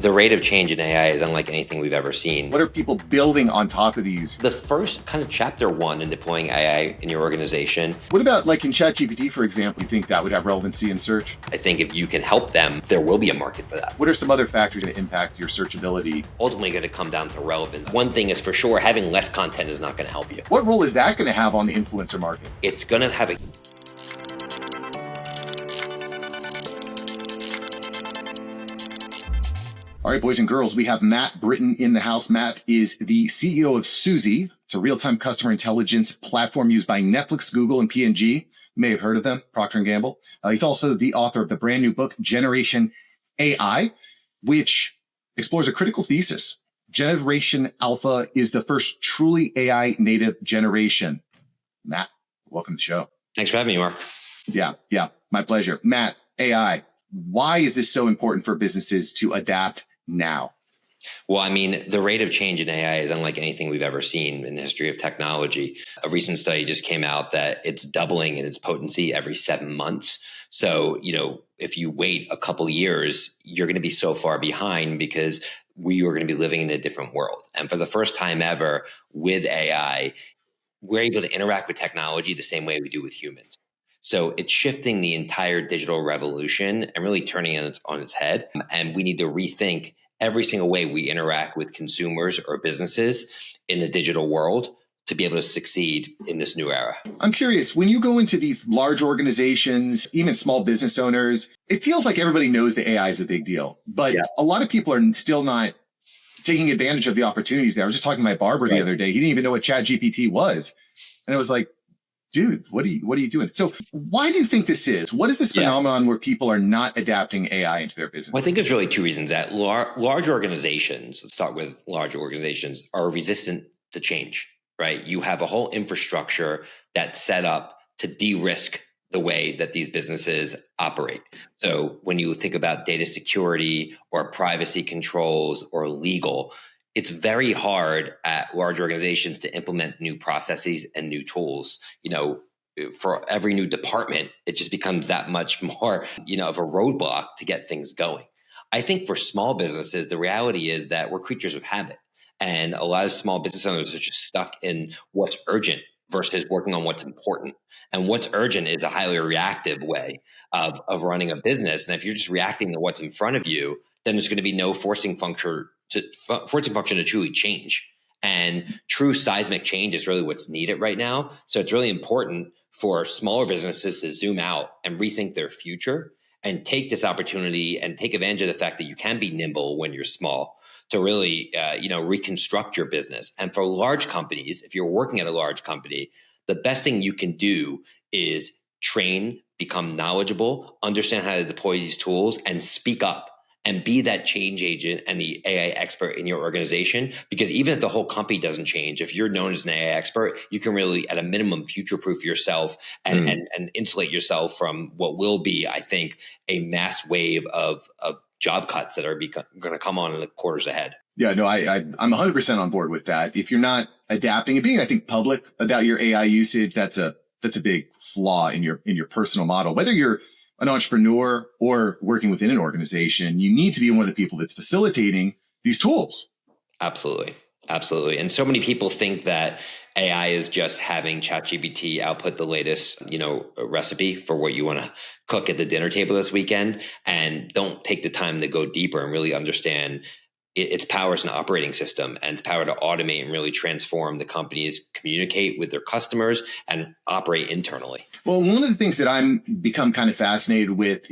The rate of change in AI is unlike anything we've ever seen. What are people building on top of these? The first kind of chapter one in deploying AI in your organization. What about like in ChatGPT, for example, you think that would have relevancy in search? I think if you can help them, there will be a market for that. What are some other factors that impact your searchability? Ultimately going to come down to relevance. One thing is for sure, having less content is not going to help you. What role is that going to have on the influencer market? It's going to have a All right, boys and girls, we have Matt Britton in the house. Matt is the CEO of Suzy. It's a real-time customer intelligence platform used by Netflix, Google, and P&G. You may have heard of them, Procter & Gamble. He's also the author of the brand new book, Generation AI, which explores a critical thesis. Generation Alpha is the first truly AI native generation. Matt, welcome to the show. Thanks for having me, Mark. Yeah, my pleasure. Matt, AI, why is this so important for businesses to adapt now? Well, I mean, the rate of change in AI is unlike anything we've ever seen in the history of technology. A recent study just came out that it's doubling in its potency every 7 months. So, if you wait a couple years, you're going to be so far behind because we are going to be living in a different world. And for the first time ever with AI, we're able to interact with technology the same way we do with humans. So it's shifting the entire digital revolution and really turning it on its head. And we need to rethink every single way we interact with consumers or businesses in the digital world to be able to succeed in this new era. I'm curious, when you go into these large organizations, even small business owners, it feels like everybody knows the AI is a big deal, but a lot of people are still not taking advantage of the opportunities there. I was just talking to my barber the other day. He didn't even know what ChatGPT was. And it was like, dude, what are you doing? So why do you think this is? What is this phenomenon where people are not adapting AI into their business? Well, I think there's really two reasons. That large organizations, let's start with large organizations, are resistant to change, right? You have a whole infrastructure that's set up to de-risk the way that these businesses operate. So when you think about data security or privacy controls or legal, it's very hard at large organizations to implement new processes and new tools. For every new department, it just becomes that much more, of a roadblock to get things going. I think for small businesses, the reality is that we're creatures of habit. And a lot of small business owners are just stuck in what's urgent versus working on what's important. And what's urgent is a highly reactive way of running a business. And if you're just reacting to what's in front of you, then there's going to be no forcing function to truly change. And true seismic change is really what's needed right now. So it's really important for smaller businesses to zoom out and rethink their future and take this opportunity and take advantage of the fact that you can be nimble when you're small to really, reconstruct your business. And for large companies, if you're working at a large company, the best thing you can do is train, become knowledgeable, understand how to deploy these tools, and speak up. And be that change agent and the AI expert in your organization. Because even if the whole company doesn't change, if you're known as an AI expert, you can really, at a minimum, future-proof yourself and insulate yourself from what will be, I think, a mass wave of job cuts that are going to come on in the quarters ahead. Yeah, no, I'm 100% on board with that. If you're not adapting and being, I think, public about your AI usage, that's a big flaw in your personal model. Whether you're an entrepreneur or working within an organization, you need to be one of the people that's facilitating these tools. Absolutely. And so many people think that AI is just having ChatGPT output the latest, recipe for what you want to cook at the dinner table this weekend, and don't take the time to go deeper and really understand its power as an operating system and its power to automate and really transform the companies, communicate with their customers, and operate internally. Well, one of the things that I'm become kind of fascinated with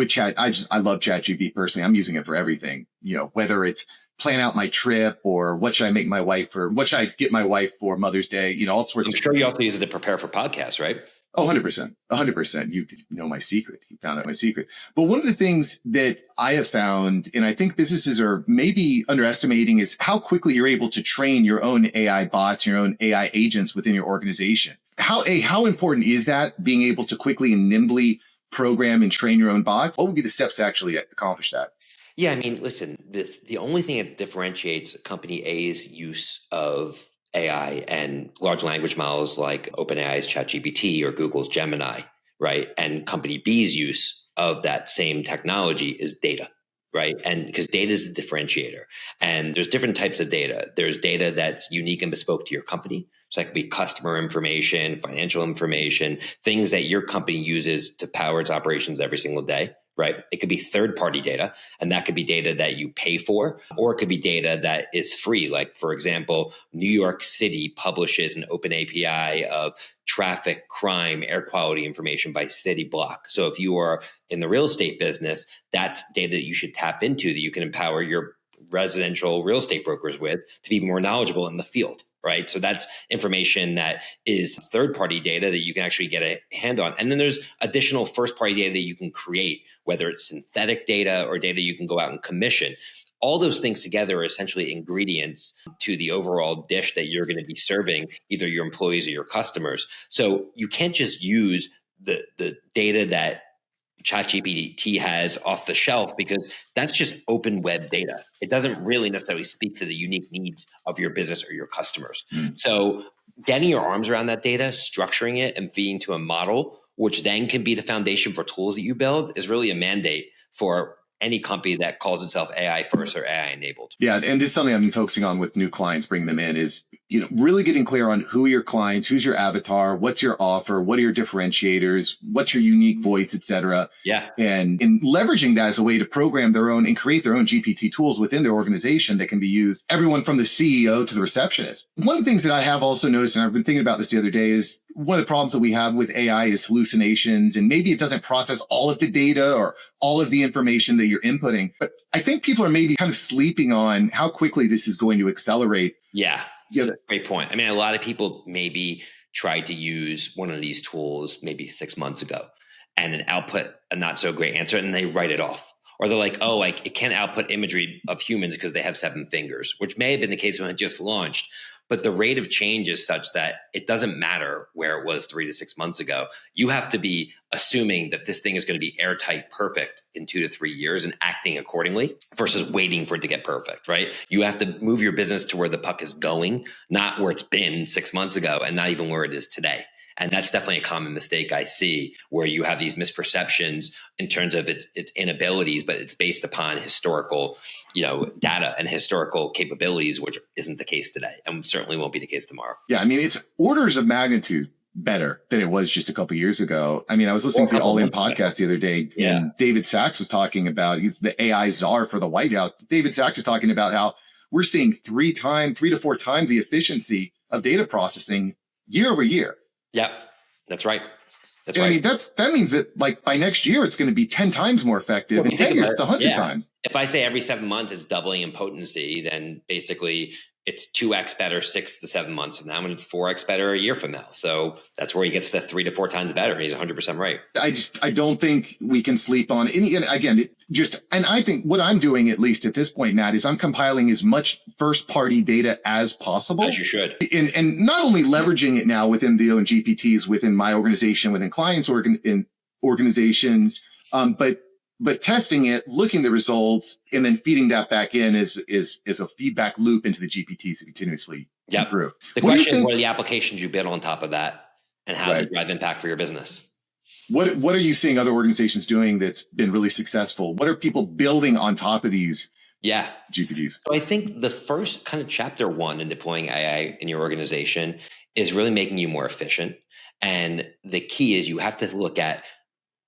Chat, I love ChatGPT personally. I'm using it for everything, whether it's plan out my trip or what should I make my wife or what should I get my wife for Mother's Day, all sorts I'm sure you also use it to prepare for podcasts, right? Oh, 100%. 100%. You know my secret. You found out my secret. But one of the things that I have found, and I think businesses are maybe underestimating, is how quickly you're able to train your own AI bots, your own AI agents within your organization. How important is that, being able to quickly and nimbly program and train your own bots? What would be the steps to actually accomplish that? Yeah, I mean, listen, the only thing that differentiates company A's use of AI and large language models like OpenAI's ChatGPT or Google's Gemini, right? And company B's use of that same technology is data. right? And because data is a differentiator, and there's different types of data. There's data that's unique and bespoke to your company. So that could be customer information, financial information, things that your company uses to power its operations every single day, right? It could be third-party data, and that could be data that you pay for, or it could be data that is free. Like, for example, New York City publishes an open API of traffic, crime, air quality information by city block. So if you are in the real estate business, that's data that you should tap into, that you can empower your residential real estate brokers with to be more knowledgeable in the field, right? So that's information that is third-party data that you can actually get a hand on. And then there's additional first-party data that you can create, whether it's synthetic data or data you can go out and commission. All those things together are essentially ingredients to the overall dish that you're going to be serving either your employees or your customers. So you can't just use the data that ChatGPT has off the shelf, because that's just open web data. It doesn't really necessarily speak to the unique needs of your business or your customers. So getting your arms around that data, structuring it, and feeding to a model, which then can be the foundation for tools that you build, is really a mandate for any company that calls itself AI first or AI enabled. Yeah, and this is something I've been focusing on with new clients, bringing them in, is really getting clear on who are your clients, who's your avatar, what's your offer, what are your differentiators, what's your unique voice, et cetera. Yeah. And in leveraging that as a way to program their own and create their own GPT tools within their organization that can be used, everyone from the CEO to the receptionist. One of the things that I have also noticed, and I've been thinking about this the other day, is one of the problems that we have with AI is hallucinations, and maybe it doesn't process all of the data or all of the information that you're inputting. But I think people are maybe kind of sleeping on how quickly this is going to accelerate. Yeah. Great point. I mean, a lot of people maybe tried to use one of these tools maybe 6 months ago and an output a not so great answer, and they write it off. Or they're like, oh, like it can't output imagery of humans because they have 7 fingers, which may have been the case when it just launched. But the rate of change is such that it doesn't matter where it was 3 to 6 months ago. You have to be assuming that this thing is going to be airtight perfect in 2 to 3 years and acting accordingly versus waiting for it to get perfect, right? You have to move your business to where the puck is going, not where it's been 6 months ago and not even where it is today. And that's definitely a common mistake I see, where you have these misperceptions in terms of its inabilities, but it's based upon historical, data and historical capabilities, which isn't the case today and certainly won't be the case tomorrow. Yeah, I mean, it's orders of magnitude better than it was just a couple of years ago. I mean, I was listening to the All In podcast the other day, and David Sachs was talking about, he's the AI czar for the White House. David Sachs was talking about how we're seeing 3 to 4 times the efficiency of data processing year over year. Yep, that's right. That's right. I mean, that means that like by next year, it's going to be 10 times more effective. In 10 years, it's 100 times. If I say every 7 months it's doubling in potency, then basically it's 2x better 6 to 7 months from now, and it's 4x better a year from now. So that's where he gets to 3 to 4 times better. He's 100% right. I don't think we can sleep on any. And again, and I think what I'm doing, at least at this point, Matt, is I'm compiling as much first party data as possible. As you should. And not only leveraging it now within the own GPTs, within my organization, within clients organizations, but testing it, looking at the results, and then feeding that back in is a feedback loop into the GPTs to continuously improve. The question is, what are the applications you build on top of that, and how does it drive impact for your business? What are you seeing other organizations doing that's been really successful? What are people building on top of these GPTs? So I think the first kind of chapter 1 in deploying AI in your organization is really making you more efficient. And the key is you have to look at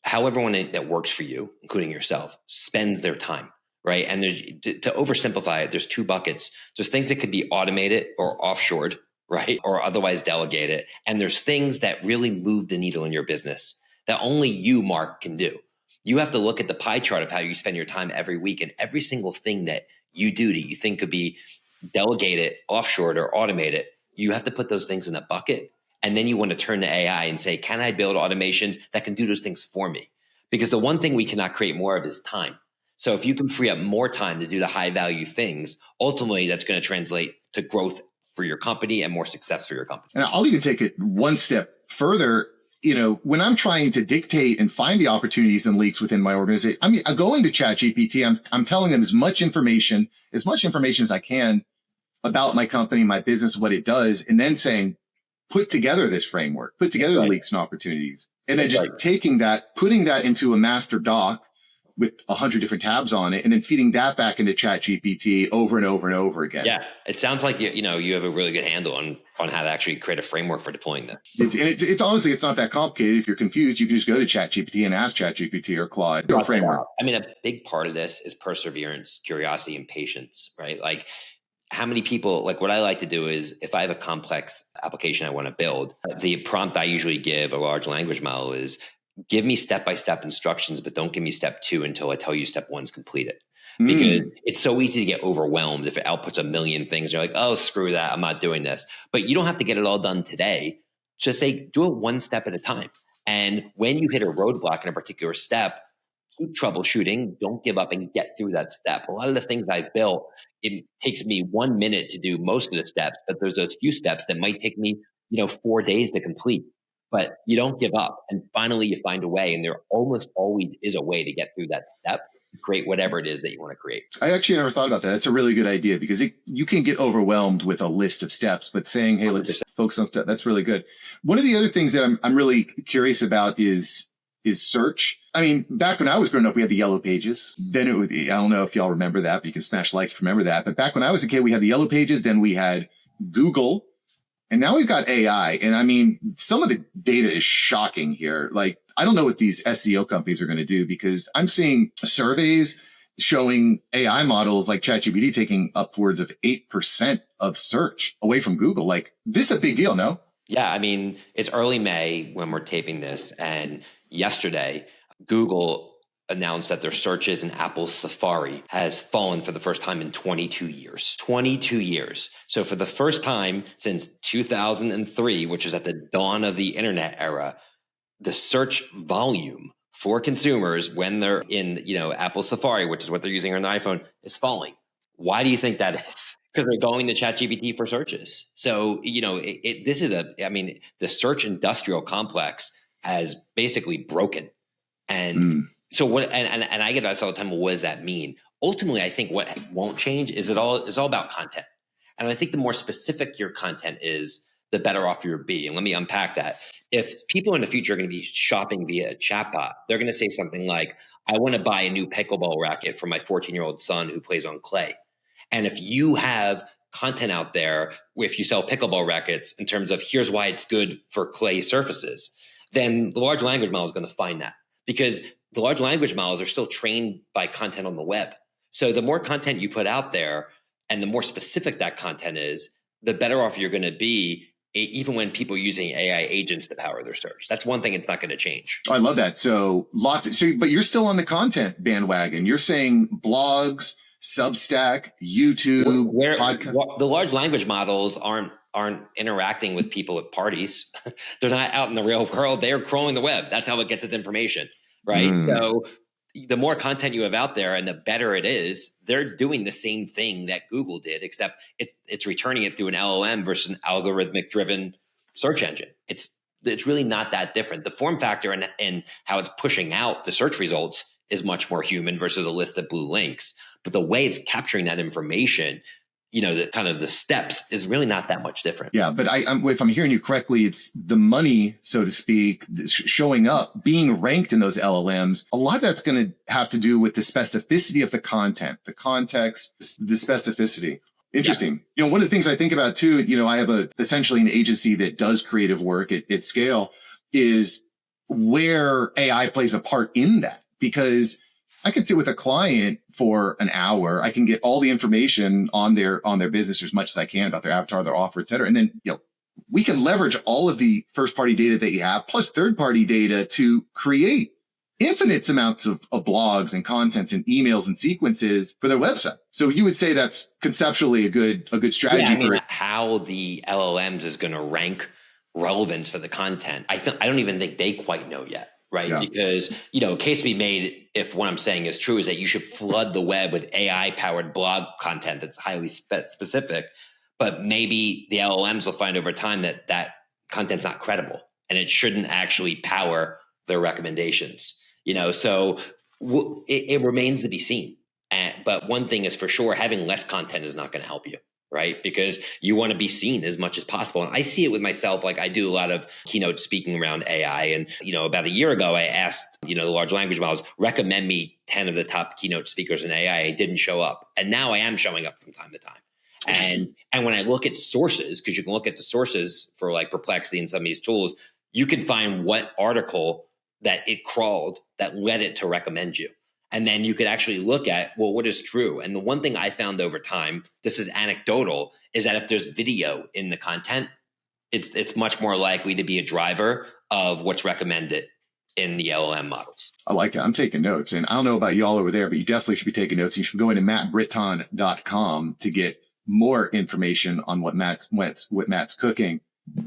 how everyone that works for you, including yourself, spends their time, right? And there's, to oversimplify it, there's 2 buckets. There's things that could be automated or offshored, right? Or otherwise delegated. And there's things that really move the needle in your business that only you, Mark, can do. You have to look at the pie chart of how you spend your time every week, and every single thing that you do that you think could be delegated, offshored, or automated, you have to put those things in a bucket. And then you want to turn to AI and say, can I build automations that can do those things for me? Because the one thing we cannot create more of is time. So if you can free up more time to do the high value things, ultimately that's going to translate to growth for your company and more success for your company. And I'll even take it one step further. When I'm trying to dictate and find the opportunities and leaks within my organization, I'm going to ChatGPT. I'm telling them as much information as I can about my company, my business, what it does, and then saying, put together this framework, put together the leaks and opportunities, and then just taking that, putting that into a master doc with 100 different tabs on it, and then feeding that back into ChatGPT over and over and over again. Yeah, it sounds like you have a really good handle on how to actually create a framework for deploying this. It's honestly, it's not that complicated. If you're confused, you can just go to ChatGPT and ask ChatGPT or Claude or framework. I mean, a big part of this is perseverance, curiosity, and patience, right? Like, how many people, like, what I like to do is, if I have a complex application I want to build, the prompt I usually give a large language model is, give me step-by-step instructions, but don't give me step 2 until I tell you step 1's completed. Because it's so easy to get overwhelmed if it outputs a million things. You're like, oh, screw that, I'm not doing this. But you don't have to get it all done today. Just say, do it one step at a time. And when you hit a roadblock in a particular step, keep troubleshooting, don't give up, and get through that step. A lot of the things I've built, it takes me 1 minute to do most of the steps, but there's those few steps that might take me, 4 days to complete. But you don't give up, and finally you find a way, and there almost always is a way to get through that step, to create whatever it is that you want to create. I actually never thought about that. That's a really good idea, because you can get overwhelmed with a list of steps, but saying, hey, let's focus on stuff, that's really good. One of the other things that I'm really curious about is search. I mean, back when I was growing up, we had the yellow pages. Then I don't know if y'all remember that, but you can smash like to remember that. But back when I was a kid, we had the yellow pages, then we had Google, and now we've got AI. And I mean, some of the data is shocking here. Like, I don't know what these SEO companies are going to do, because I'm seeing surveys showing AI models like ChatGPT taking upwards of 8% of search away from Google. Like, this is a big deal, no? Yeah, I mean, it's early May when we're taping this, and yesterday, Google announced that their searches in Apple's Safari has fallen for the first time in 22 years. 22 years. So for the first time since 2003, which is at the dawn of the internet era, the search volume for consumers when they're in, Apple Safari, which is what they're using on an iPhone, is falling. Why do you think that is? Because they're going to ChatGPT for searches. So, this is the search industrial complex has basically broken. And so what, and I get asked all the time, well, what does that mean? Ultimately, I think what won't change is all about content. And I think the more specific your content is, the better off you'll be. And let me unpack that. If people in the future are going to be shopping via a chatbot, they're going to say something like, I want to buy a new pickleball racket for my 14-year-old son who plays on clay. And if you have content out there, if you sell pickleball rackets in terms of here's why it's good for clay surfaces, then the large language model is going to find that, because the large language models are still trained by content on the web. So the more content you put out there and the more specific that content is, the better off you're going to be, even when people are using AI agents to power their search. That's one thing it's not going to change. I love that. So but you're still on the content bandwagon. You're saying blogs, Substack, YouTube, podcast. The large language models aren't interacting with people at parties. They're not out in the real world. They are crawling the web. That's how it gets its information, right? So the more content you have out there and the better it is, they're doing the same thing that Google did, except it's returning it through an LLM versus an algorithmic driven search engine. It's really not that different. The form factor and how it's pushing out the search results is much more human versus a list of blue links. But the way it's capturing that information, the kind of the steps is really not that much different. Yeah, but if I'm hearing you correctly, it's the money, so to speak, showing up, being ranked in those LLMs. A lot of that's going to have to do with the specificity of the content, the context, the specificity. Interesting. Yeah. One of the things I think about too, I have essentially an agency that does creative work at scale, is where AI plays a part in that, because I can sit with a client for an hour. I can get all the information on their business, as much as I can, about their avatar, their offer, et cetera. And then, we can leverage all of the first party data that you have plus third party data to create infinite amounts of blogs and contents and emails and sequences for their website. So you would say that's conceptually a good strategy for how the LLMs is going to rank relevance for the content. I don't even think they quite know yet. Right. Yeah. Because, a case to be made, if what I'm saying is true, is that you should flood the web with AI powered blog content that's highly specific, but maybe the LLMs will find over time that content's not credible and it shouldn't actually power their recommendations, so it remains to be seen. But one thing is for sure, having less content is not going to help you. right? Because you want to be seen as much as possible. And I see it with myself. Like I do a lot of keynote speaking around AI. And, about a year ago, I asked, the large language models, recommend me 10 of the top keynote speakers in AI. I didn't show up. And now I am showing up from time to time. And when I look at sources, because you can look at the sources for like Perplexity and some of these tools, you can find what article that it crawled that led it to recommend you. And then you could actually look at, well, what is true? And the one thing I found over time, this is anecdotal, is that if there's video in the content, it's much more likely to be a driver of what's recommended in the LLM models. I like that. I'm taking notes. And I don't know about y'all over there, but you definitely should be taking notes. You should go into mattbritton.com to get more information on what Matt's cooking.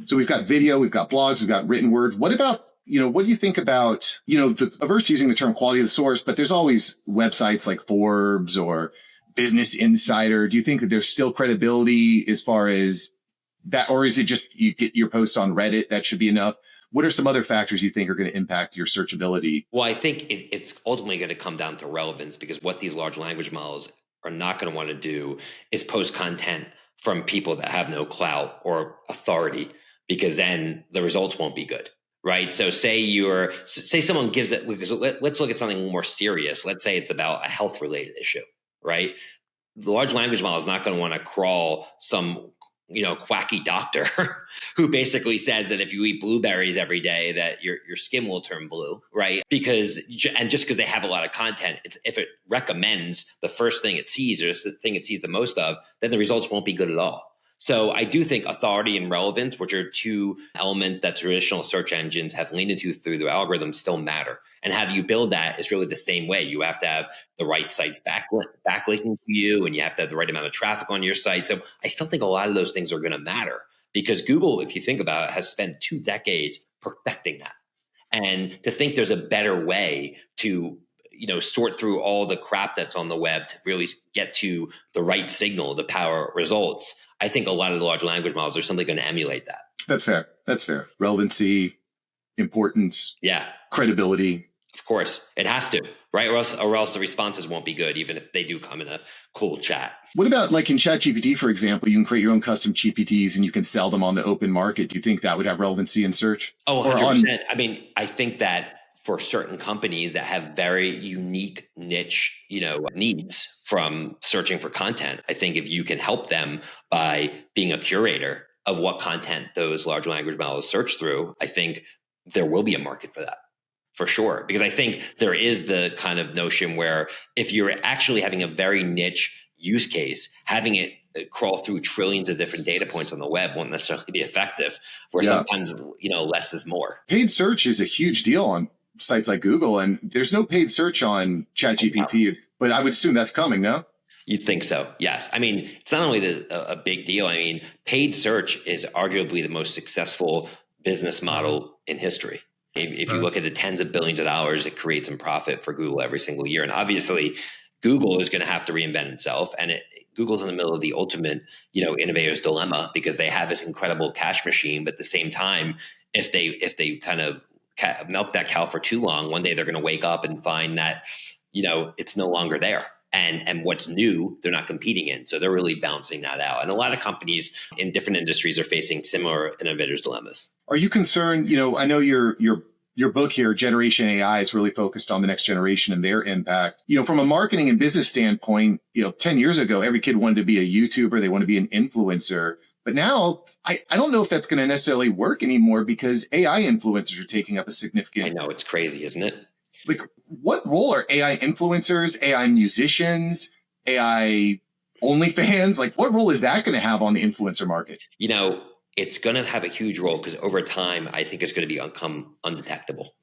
So we've got video, we've got blogs, we've got written word. What about, what do you think about, the averse to using the term quality of the source, but there's always websites like Forbes or Business Insider. Do you think that there's still credibility as far as that, or is it just you get your posts on Reddit, that should be enough? What are some other factors you think are going to impact your searchability? Well, I think it's ultimately going to come down to relevance, because what these large language models are not going to want to do is post content from people that have no clout or authority, because then the results won't be good, right? So say someone gives it, because let's look at something more serious. Let's say it's about a health related issue, right? The large language model is not going to want to crawl some quacky doctor who basically says that if you eat blueberries every day that your skin will turn blue, right? And just because they have a lot of content, if it recommends the first thing it sees or the thing it sees the most of, then the results won't be good at all. So I do think authority and relevance, which are two elements that traditional search engines have leaned into through their algorithms, still matter. And how do you build that is really the same way. You have to have the right sites backlinking to you, and you have to have the right amount of traffic on your site. So I still think a lot of those things are going to matter, because Google, if you think about it, has spent 2 decades perfecting that. And to think there's a better way to sort through all the crap that's on the web to really get to the right signal to power results, I think a lot of the large language models are simply going to emulate that. That's fair. Relevancy, importance, credibility. Of course, it has to, right? Or else the responses won't be good, even if they do come in a cool chat. What about like in ChatGPT, for example, you can create your own custom GPTs and you can sell them on the open market. Do you think that would have relevancy in search? Oh, 100%. I think that for certain companies that have very unique niche, needs from searching for content, I think if you can help them by being a curator of what content those large language models search through, I think there will be a market for that, for sure. Because I think there is the kind of notion where if you're actually having a very niche use case, having it crawl through trillions of different data points on the web won't necessarily be effective, where sometimes, less is more. Paid search is a huge deal on sites like Google, and there's no paid search on ChatGPT, but I would assume that's coming, no? You'd think so, yes. It's not only a big deal. Paid search is arguably the most successful business model in history. If you look at the tens of billions of dollars it creates in profit for Google every single year, and obviously Google is going to have to reinvent itself, and Google's in the middle of the ultimate, innovator's dilemma, because they have this incredible cash machine, but at the same time, if they kind of milk that cow for too long, one day they're going to wake up and find that, it's no longer there. And what's new, they're not competing in. So they're really balancing that out. And a lot of companies in different industries are facing similar innovators' dilemmas. Are you concerned? I know your book here, Generation AI, is really focused on the next generation and their impact. From a marketing and business standpoint, 10 years ago, every kid wanted to be a YouTuber. They want to be an influencer. But now I don't know if that's going to necessarily work anymore, because AI influencers are taking up a significant. I know, it's crazy, isn't it? Like, what role are AI influencers, AI musicians, AI OnlyFans? Like, what role is that going to have on the influencer market? It's going to have a huge role, because over time, I think it's going to become undetectable,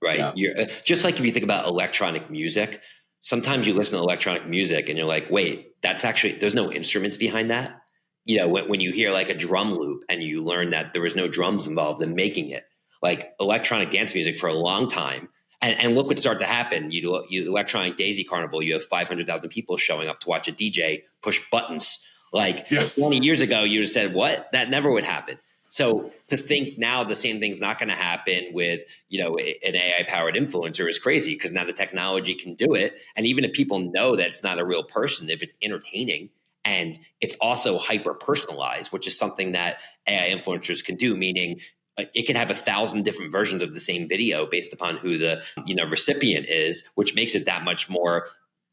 right? Yeah. Just like if you think about electronic music, sometimes you listen to electronic music and you're like, wait, there's no instruments behind that. When you hear like a drum loop and you learn that there was no drums involved in making it, like electronic dance music for a long time. And look what started to happen. You electronic Daisy Carnival, you have 500,000 people showing up to watch a DJ push buttons. 20 years ago, you would have said, what? That never would happen. So to think now the same thing's not going to happen with, an AI-powered influencer is crazy, because now the technology can do it. And even if people know that it's not a real person, if it's entertaining And it's also hyper personalized, which is something that AI influencers can do, meaning it can have 1,000 different versions of the same video based upon who the recipient is, which makes it that much more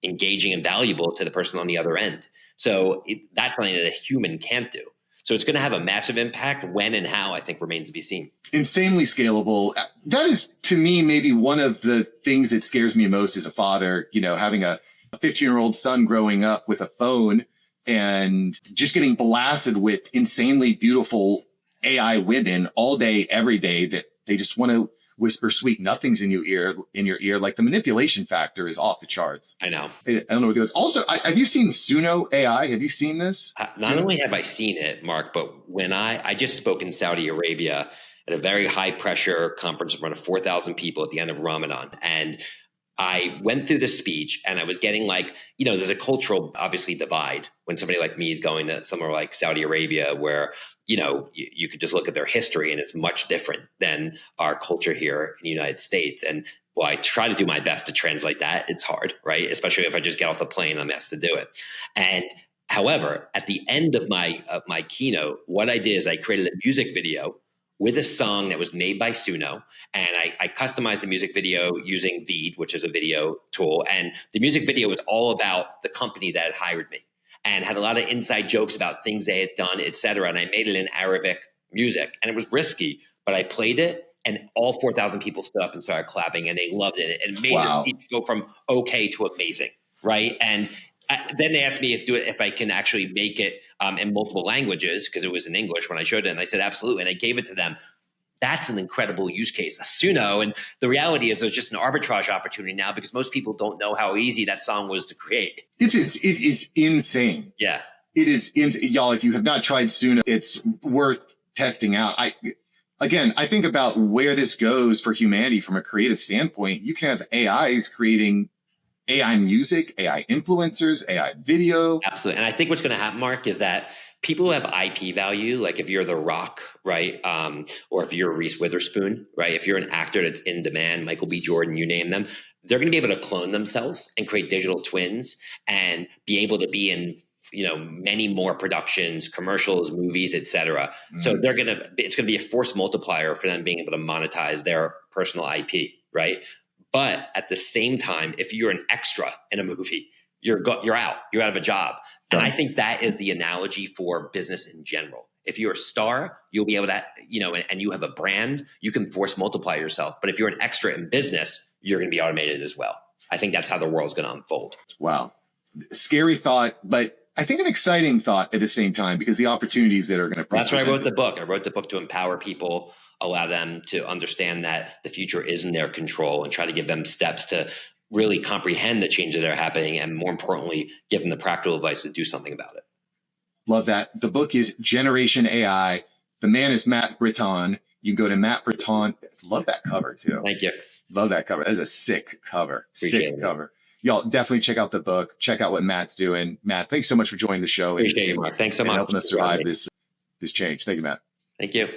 engaging and valuable to the person on the other end. So that's something that a human can't do. So it's going to have a massive impact. When and how, I think, remains to be seen. Insanely scalable. That is, to me, maybe one of the things that scares me most as a father, having a 15-year-old son growing up with a phone and just getting blasted with insanely beautiful AI women all day, every day, that they just want to whisper sweet nothings in your ear. Like, the manipulation factor is off the charts. I know. I don't know what it goes. Also, have you seen Suno AI? Have you seen this? Not only have I seen it, Mark, but when I just spoke in Saudi Arabia at a very high pressure conference in front of 4,000 people at the end of Ramadan. And I went through the speech and I was getting there's a cultural, obviously, divide when somebody like me is going to somewhere like Saudi Arabia where, you could just look at their history and it's much different than our culture here in the United States. And well, I try to do my best to translate that. It's hard, right? Especially if I just get off the plane, I'm asked to do it. And however, at the end of my keynote, what I did is I created a music video with a song that was made by Suno. And I customized the music video using Veed, which is a video tool. And the music video was all about the company that had hired me and had a lot of inside jokes about things they had done, et cetera. And I made it in Arabic music. And it was risky, but I played it. And all 4,000 people stood up and started clapping, and they loved it. And it made the speech go from okay to amazing, right? And then they asked me if I can actually make it in multiple languages, because it was in English when I showed it. And I said, absolutely. And I gave it to them. That's an incredible use case of Suno. And the reality is there's just an arbitrage opportunity now because most people don't know how easy that song was to create. It is insane. Yeah. It is, y'all, if you have not tried Suno, it's worth testing out. I think about where this goes for humanity from a creative standpoint. You can have AIs creating AI music, AI influencers, AI video. Absolutely. And I think what's going to happen, Mark, is that people who have IP value, like if you're The Rock, right? Or if you're Reese Witherspoon, right? If you're an actor that's in demand, Michael B. Jordan, you name them, they're going to be able to clone themselves and create digital twins and be able to be in many more productions, commercials, movies, et cetera. Mm-hmm. So it's going to be a force multiplier for them being able to monetize their personal IP, right? But at the same time, if you're an extra in a movie, you're out. You're out of a job. And I think that is the analogy for business in general. If you're a star, you'll be able to, and you have a brand, you can force multiply yourself. But if you're an extra in business, you're going to be automated as well. I think that's how the world's going to unfold. Wow. Scary thought, but I think an exciting thought at the same time, because the opportunities that are going to. That's why I wrote the book. I wrote the book to empower people, allow them to understand that the future is in their control, and try to give them steps to really comprehend the changes that are happening, and more importantly, give them the practical advice to do something about it. Love that. The book is Generation AI. The man is Matt Britton. You can go to Matt Britton. Love that cover too. Thank you. Love that cover. That is a sick cover. Appreciate sick cover. Y'all definitely check out the book. Check out what Matt's doing. Matt, thanks so much for joining the show. Appreciate you, Mark. Thanks so much. Helping us survive this change. Thank you, Matt. Thank you.